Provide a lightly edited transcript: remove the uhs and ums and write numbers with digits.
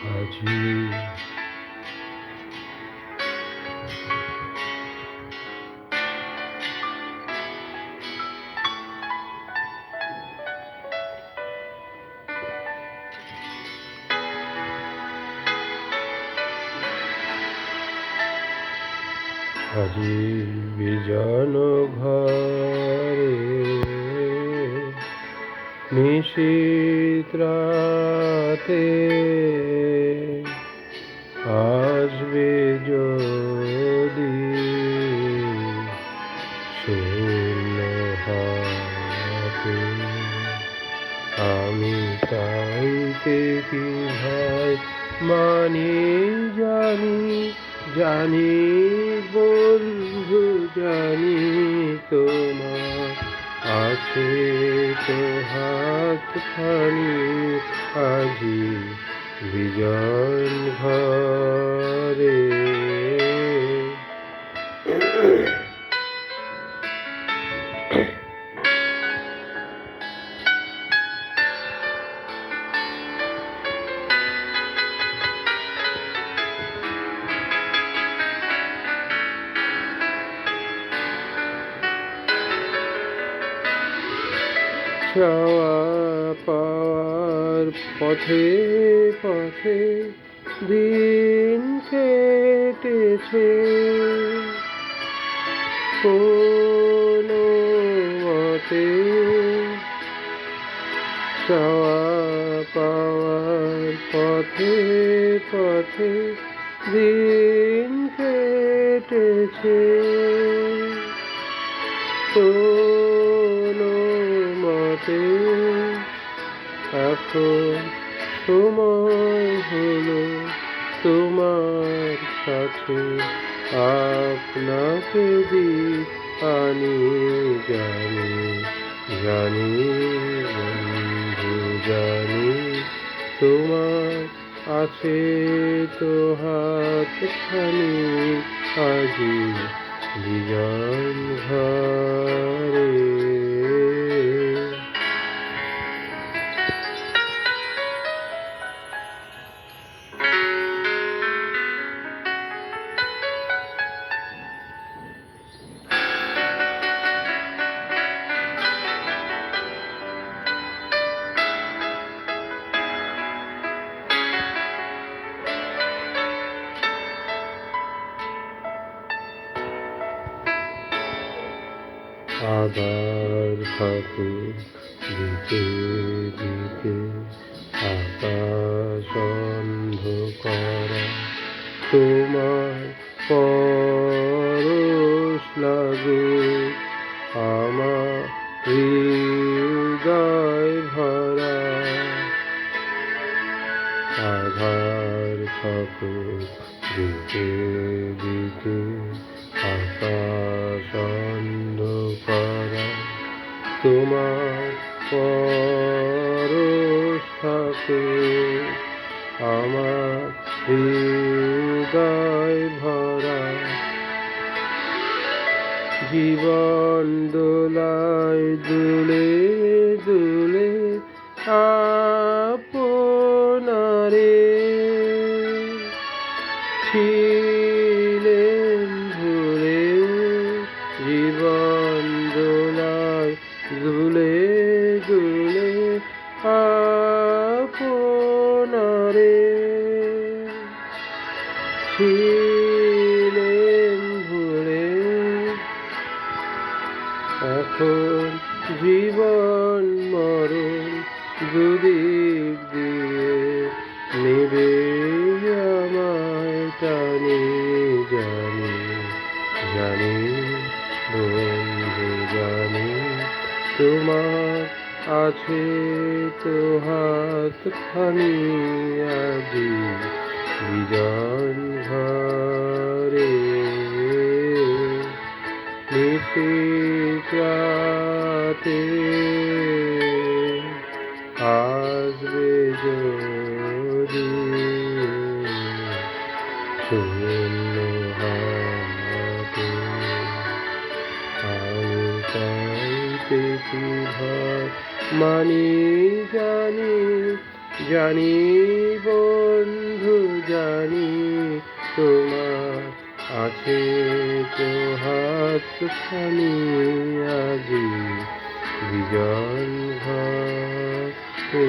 আজি আজি বিজন ঘরে নিশীত রাতে আসবে যদি শূন্য হাতে, আমি তাইতে কি ভয় মানি জানি বন্ধু, জানি তোমার আছে তো হাতখানি আজি বিজন ঘরে। চাওয়া পাওয়ার পথে পথে দিন কেটেছে, কোনো মতে চাওয়া পাওয়ার পথে পথে দিন কেটেছে, কোনো মতে এখন সময় হলো তোমার কাছে আপনাকে আনি, জানি বন্ধু, জানি তোমার আছে তো হাতখানি আজি বিজন ঘরে। আবার ঠাকুর দিতে দিতে আকাশ অন্ধকারা, তোমার পরশ লাগুক আমার হৃদয় ভরা। আধার ঠাকুর দিতে দিতে আকাশ অন্ধকারা, তোমার পরশ ঠাকুর আমার হৃদয় ভরা। জীবন দোলায় দুলে দুলে আপনারে ছিলেন ভুলে, জীবন দোলায় দুলে দুলে আপনারে ছিলেন ভুলে। এখন জীবন মরণ দুদিক দিয়ে নেবে আমায় টানি, জানি বন্ধু, জানি তোমার আছে তো হাতখানি আজি বিজন ঘরে। নিশীত রাতে আসবে যদি শূন্য হাতে, আমি তাইতে কি ভয় মানি জানি বন্ধু জানি তোমার আছে তো হাতখানি আজি বিজন ঘাটে